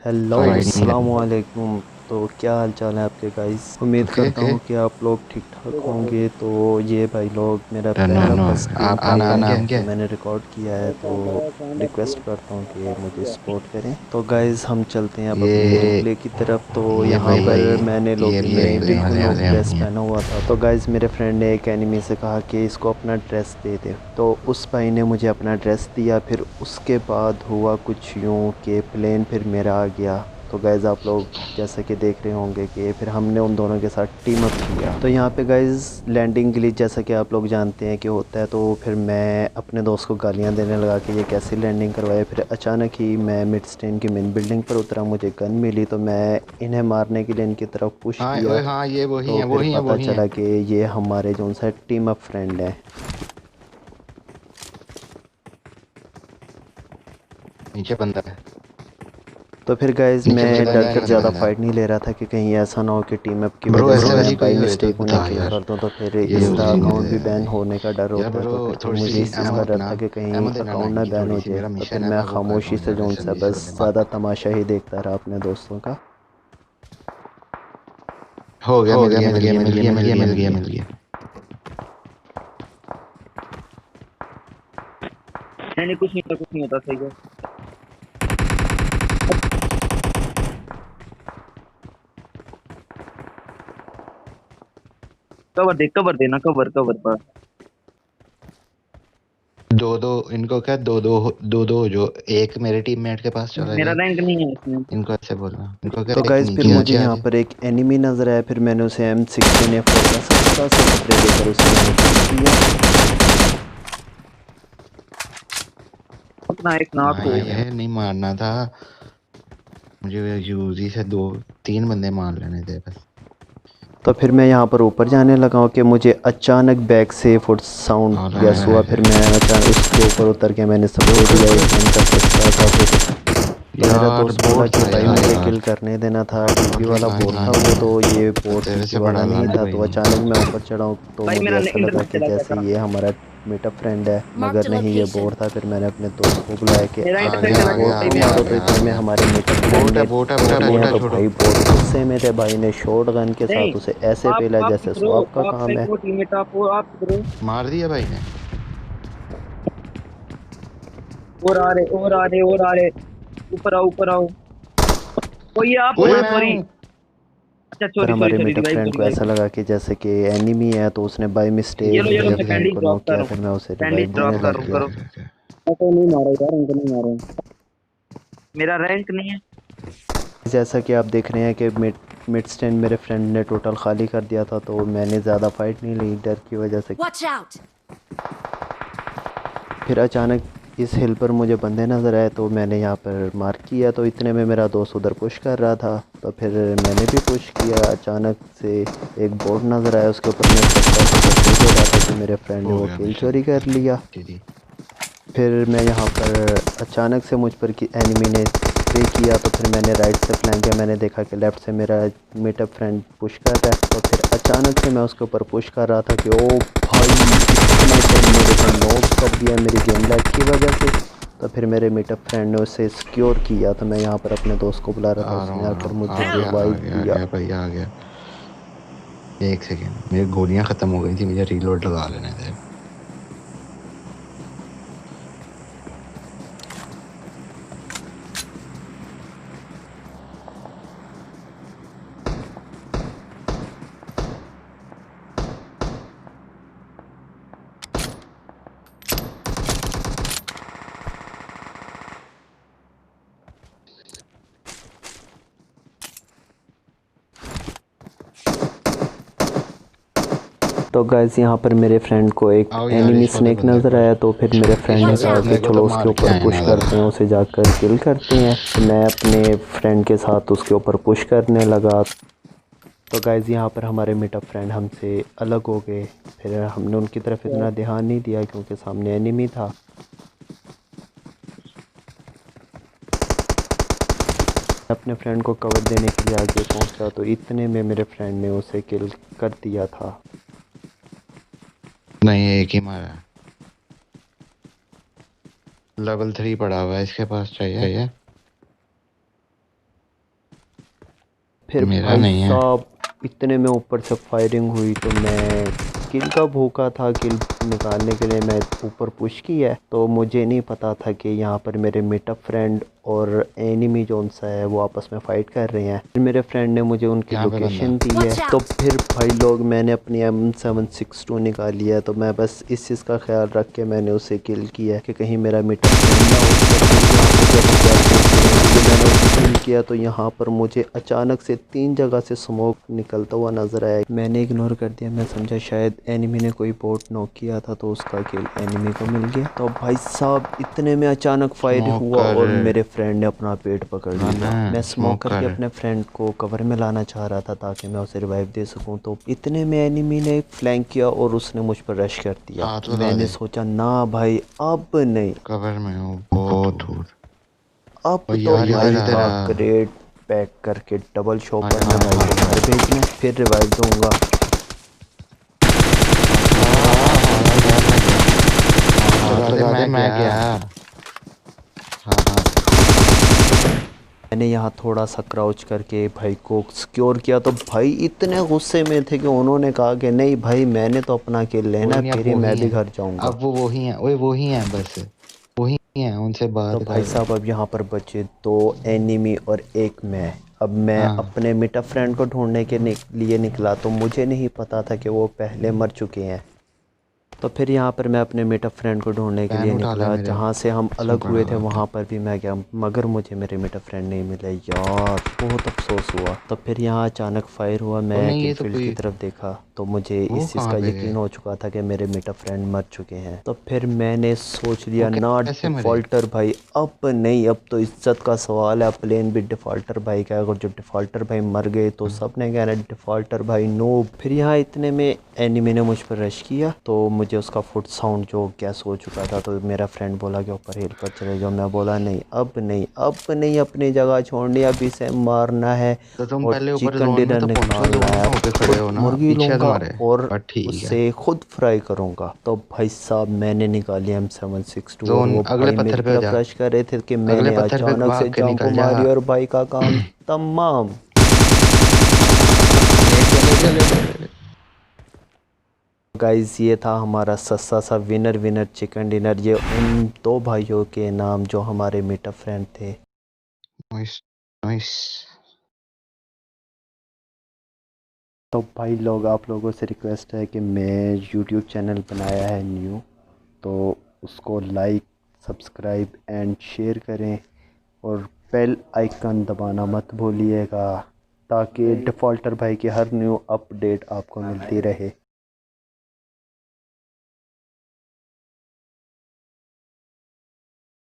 Hello fight नहीं अस्सलाम करनी। वालेकुम। तो क्या हाल चाल है आपके गाइस। उम्मीद ओके करता ओके। हूँ कि आप लोग ठीक ठाक होंगे। तो ये भाई लोग मेरा डन पहला डन। फर्स्ट टीम आपका फाइट नाम है नाम क्या जो है? मैंने रिकॉर्ड किया है। तो रिक्वेस्ट करता हूँ कि मुझे सपोर्ट करें। तो गाइस हम चलते हैं अब अपनी गेम ये प्ले की तरफ। तो ये यहाँ भाई पर मैंने ये लॉबी भाई में भाई बिल्कुल मजे नो मजे ड्रेस नहीं है। पहना हुआ था। तो गाइस मेरे फ्रेंड ने एक एनिमी से कहा कि इसको अपना ड्रेस दे दे। तो उस भाई ने मुझे अपना ड्रेस दिया। फिर उसके बाद हुआ कुछ यूँ कि प्लेन फिर मेरा आ गया। तो गाइज़ आप लोग जैसे कि देख रहे होंगे कि फिर हमने उन दोनों के साथ टीम अप किया। तो यहाँ पे गाइज़ लैंडिंग ग्लिच जैसा कि आप लोग जानते हैं कि होता है। तो फिर मैं अपने दोस्त को गालियाँ देने लगा कि ये कैसी लैंडिंग करवाए। फिर अचानक ही मैं मिड स्टेन की मेन बिल्डिंग पर उतरा, मुझे गन मिली। तो मैं इन्हें मारने के लिए इनकी तरफ पुश हाँ किया। ओए हाँ, ये वही तो है फिर वही है पता वही है। चला कि ये हमारे जो उनसे टीम अप फ्रेंड हैं। नीचे बंदा है। तो फिर गाइज नीचे मैं बंदा डर है कर नीचे ज़्यादा बंदा है। फाइट नहीं ले रहा था कि कहीं ऐसा ना हो कि टीम अप की ब्रो वजह से ऐसे मैं वाली बाई कोई होए तो मिस्टेक उन्हें बता किल यार। कर दूं। तो फिर ये इंस्टा उजी अकाउंट नहीं भी है बैन भाई। होने का डर यार होता है। ब्रो तो फिर तो थोड़ी मुझे सी इस चीज़ एमो का डर देना। था कि कहीं एमो देना अकाउंट ना नाइन की बैन थोड़ी हो सी, जाए। मेरा तो फिर मिशन है, मैं मैं वो कर रहा खामोशी हूँ से यार, जो मेरे उनसे जल्दी से बस बंदे ज़्यादा मारते हैं। तमाशा ही देखता रहा अपने दोस्तों का। हो गया, हो मिल गया, गया मिल मिल गया, गया मिल मिल गया, गया मिल मिल गया, गया मिल मिल गया गया। मिल गया। नहीं नहीं, कुछ नहीं होता, कुछ नहीं होता, सही है। कवर दे, कवर देना, कवर कवर पर। दो दो इनको क्या, दो दो दो दो जो एक मेरे टीममेट के पास चला मेरा जाए। रैंक नहीं है इसमें। इनको ऐसे बोलना, इनको क्या तो एक गाइज फिर नीचे आ मुझे जाए, आ यहाँ जाए। पर एक एनिमी नज़र आया। फिर मैंने उसे M16A4 का सस्ता सा स्प्रे देकर उसे मैंने किल किया। अपना एक नाक हाँ हो। ये नहीं मारना था मुझे, यूजी से दो तीन बंदे मार लेने थे बस। तो फिर मैं यहाँ पर ऊपर जाने लगा हूँ कि मुझे अचानक बैक से फुट साउंड और गैस हुआ। फिर मैं अचानक उसके ऊपर उतर के मैंने स्प्रे रुक दिया रुक एक रुक। गन का सस्ता सा। फिर तो मेरा यार दोस्त बोला बोट कि था भाई यार मुझे यार। किल करने देना था। टीपी अरे वाला भाई बोट था नहीं वो, नहीं, तो ये तो बोट तेरे टीपी से वाला बड़ा नहीं लानत था। कोई तो नहीं। अचानक मैं ऊपर चढ़ा हूँ तो भाई मुझे मेरा ऐसा लगा इंटरनेट कि चला गया जैसे था। ये हमारा मीटअप फ्रेंड है, Marked मगर a नहीं ये location. बोट था। फिर मैंने अपने दोस्त को बुलाया कि मेरा आ इंटरनेट गया चला आ गया गया बोट आ भाई, को गया मेरा आ मारो। तो गया इंटरनेट। आ इतने में गया। हमारे मीटअप फ्रेंड बोट है ने बोट है बोट देख है लिया। बोट है, तो छोड़ो। भाई बहुत गुस्से में थे भाई ने शॉट गन के नहीं, साथ उसे ऐसे पेला आप जैसे किधरो, स्वाब का आप काम एक है। वो टीममेट, आप वो आप किधरो। मार दिया भाई ने। और आ रहे, और आ रहे, और आ रहे। ऊपर आओ, ऊपर आओ। ओ ये आप हो ओए ना, मैं सॉरी। हूँ। अच्छा, पर सॉरी सॉरी हमारे सॉरी, मीटअप रिवाइव फ्रेंड को रिवाइव। ऐसा लगा कि जैसे कि एनिमी है, तो उसने बाय ये मिस्टेक लो ये लो, मेरे मैं ओके फ्रेंड कैंडी को ड्रॉप नॉक कर किया। रहा हूँ। फिर मैं उसे कैंडी रिवाइव ड्रॉप देने ओके कर लग रहा हूँ, ओके गया। करो। Okay okay. मैं तो नहीं मारा यार, उनको नहीं मारा। मेरा रैंक नहीं है। जैसा कि आप देख रहे हैं कि मिड मिड स्टैंड मेरे फ्रेंड ने टोटल खाली कर दिया था। तो मैंने ज़्यादा फाइट नहीं ली डर की वजह से। Watch out! फिर अचानक इस हिल पर मुझे बंदे नज़र आए। तो मैंने यहाँ पर मार्क किया। तो इतने में मेरा दोस्त उधर पुश कर रहा था। तो फिर मैंने भी पुश किया। अचानक से एक बोर्ड नज़र आया, उसके ऊपर मैं सस्ता सा स्प्रे दे रहा था कि मेरे फ्रेंड ने हो वो गया किल मिशन। चोरी कर लिया। दीदी। फिर मैं यहाँ पर अचानक से मुझ पर कि एनिमी ने स्प्रे किया। तो फिर मैंने राइट से फ्लैंक किया। मैंने देखा कि लेफ़्ट से मेरा मीटअप फ्रेंड पुश कर रहा है। तो फिर अचानक से मैं उसके ऊपर पुश कर रहा था कि ओ भाई, इस स्नाइपर ने मेरे को नॉक कर दिया मेरी गेम लैग की वजह से। तो फिर मेरे मीटअप फ्रेंड ने उसे सिक्योर किया। तो मैं यहाँ पर अपने दोस्त को बुला रहा था, आ रहा उसने हूँ आ रहा आकर हूँ, मुझे आ गया आ रिवाइव गया आ दिया। गया भाई आ गया। एक सेकेंड, मेरी गोलियां खत्म हो गई थी, मुझे रीलोड लगा लेने थे। तो गाइस यहाँ पर मेरे फ्रेंड को एक आओ यार एनिमी इस वाले स्नेक बंदे नज़र पर। आया। तो फिर मेरे फ्रेंड ने Watch कहा कि out! बंदे को तो चलो उसके मार के ऊपर आए पुश ना जरा। करते हैं, उसे जाकर किल करते हैं। तो मैं अपने फ्रेंड के साथ उसके ऊपर पुश करने लगा। तो गाइस यहाँ पर हमारे मीटअप फ्रेंड हमसे अलग हो गए। फिर हमने उनकी तरफ इतना ध्यान नहीं दिया क्योंकि सामने एनिमी था। अपने फ्रेंड को कवर देने के लिए आगे पहुंचा। तो इतने में मेरे फ्रेंड ने उसे किल कर दिया था। नहीं एक ही मारा है। लेवल 3 पड़ा हुआ है इसके पास, चाहिए? फिर मेरा भाई नहीं है। साहब इतने में ऊपर से फायरिंग हुई तो मैं किल का भूखा था, किल निकालने के लिए मैं ऊपर पुश किया, तो मुझे नहीं पता था कि यहाँ पर मेरे मीटअप फ्रेंड और एनिमी जो उनसा है वो आपस में फ़ाइट कर रहे हैं। फिर मेरे फ्रेंड ने मुझे उनकी यहाँ पे लोकेशन बंदा। दी है, तो फिर भाई लोग मैंने अपनी M762 निकाली है, तो मैं बस इस चीज़ का ख्याल रख के मैंने उसे किल किया है कि कहीं मेरा मीटअप फ्रेंड ना मैंने उसे किल किया। तो यहाँ पर मुझे अचानक से 3 जगह से स्मोक निकलता हुआ नज़र आया। मैंने इग्नोर कर दिया, मैं समझा शायद एनिमी ने कोई बोट नॉक किया था तो उसका किल एनिमी को मिल गया। तो भाई साहब इतने में अचानक फायर हुआ स्मोकर और मेरे फ्रेंड ने अपना पेट पकड़ ना लिया। ना मैं स्मोक करके स्मोकर। अपने फ्रेंड को कवर में लाना चाह रहा था ताकि मैं उसे रिवाइव दे सकूं, तो इतने में एनिमी ने फ्लैंक किया और उसने मुझ पर रश कर दिया। हाथ बता मैंने दे। सोचा ना भाई अब नहीं, कवर में हूँ बहुत दूर। अब ओ तो यार भाई इधर इधर का आ। क्रेट पैक करके डबल शॉपर आजा में भाई को घर भेजना है, फिर रिवाइव दूंगा। हाथ लगा दे मैं गया। हाँ हाँ। मैंने यहाँ थोड़ा सा क्राउच करके भाई को सिक्योर किया, तो भाई इतने गुस्से में थे कि उन्होंने कहा कि नहीं भाई मैंने तो अपना किल लेना कोई है, नहीं, अब फिर ही वो मैं ही भी है। घर जाऊंगा। अब वो ही है, ओए वो ही है बस। वही है, उनसे तो बात भाई कर। साहब अब यहाँ पर बचे 2 एनिमी और 1 मैं। अब मैं हाँ अपने मीटअप फ्रेंड को ढूंढने के लिए निकला, तो मुझे नहीं पता था कि वो पहले मर चुके हैं। तो फिर यहाँ पर मैं अपने मीटअप फ्रेंड को ढूंढने के पैन लिए उठा ले निकला, मेरे। जहाँ से हम इसमें अलग पड़ा हुए थे हुआ है। वहाँ पर भी मैं गया, मगर मुझे मेरे मीटअप फ्रेंड नहीं मिले यार, बहुत अफसोस हुआ। तो फिर यहाँ अचानक फायर हुआ, ओ मैं नहीं, ये तो किलफील्ड की कोई। तरफ देखा तो मुझे वो इस चीज़ कहाँ का पे यकीन गए? हो चुका था कि मेरे मीटअप फ्रेंड मर चुके हैं। तो फिर मैंने सोच वो लिया ना कैसे मरे? डिफ़ॉल्टर भाई अब नहीं, अब तो इज्जत का सवाल है, प्लेन भी डिफ़ॉल्टर भाई का, अगर जो डिफ़ॉल्टर भाई मर गए तो सब ने कहना डिफ़ॉल्टर भाई नूब। फिर यहाँ इतने में एनिमी ने मुझ पर रश किया, तो मुझे उसका फुट साउंड जो गैस हो चुका था, तो मेरा फ्रेंड बोला कि ऊपर हिल पर चले जाओ। मैं बोला नहीं अब नहीं, अब नहीं अपनी जगह छोड़नी, अब इसे मारना है तो तुम और पहले ऊपर चिकन जोन में डिनर तो पहुंचो, निकालना जोन है। में होके खड़े खुद हो ना, मुर्गी पीछे है लूँगा तुम्हारे। और बस ठीक है। उसे खुद फ्राई करूँगा। तो भाई साहब मैंने निकाली M762 और जोन वो अगले भाई मेरी पत्थर पे हो तरफ जा। रश कर रहे थे कि अगले मैंने पत्थर पे अचानक से भाग के जंप निकल जा। मारी और भाई का काम तमाम। ले जा ले जा ले जा। गाइस ये था हमारा सस्ता सा विनर विनर चिकन डिनर, ये उन 2 भाइयों के नाम जो हमारे मीटअप फ्रेंड थे। Nice nice. तो भाई लोग आप लोगों से रिक्वेस्ट है कि मैं यूट्यूब चैनल बनाया है न्यू, तो उसको लाइक सब्सक्राइब एंड शेयर करें और बेल आइकन दबाना मत भूलिएगा, ताकि डिफ़ॉल्टर भाई की हर न्यू अपडेट आपको मिलती रहे।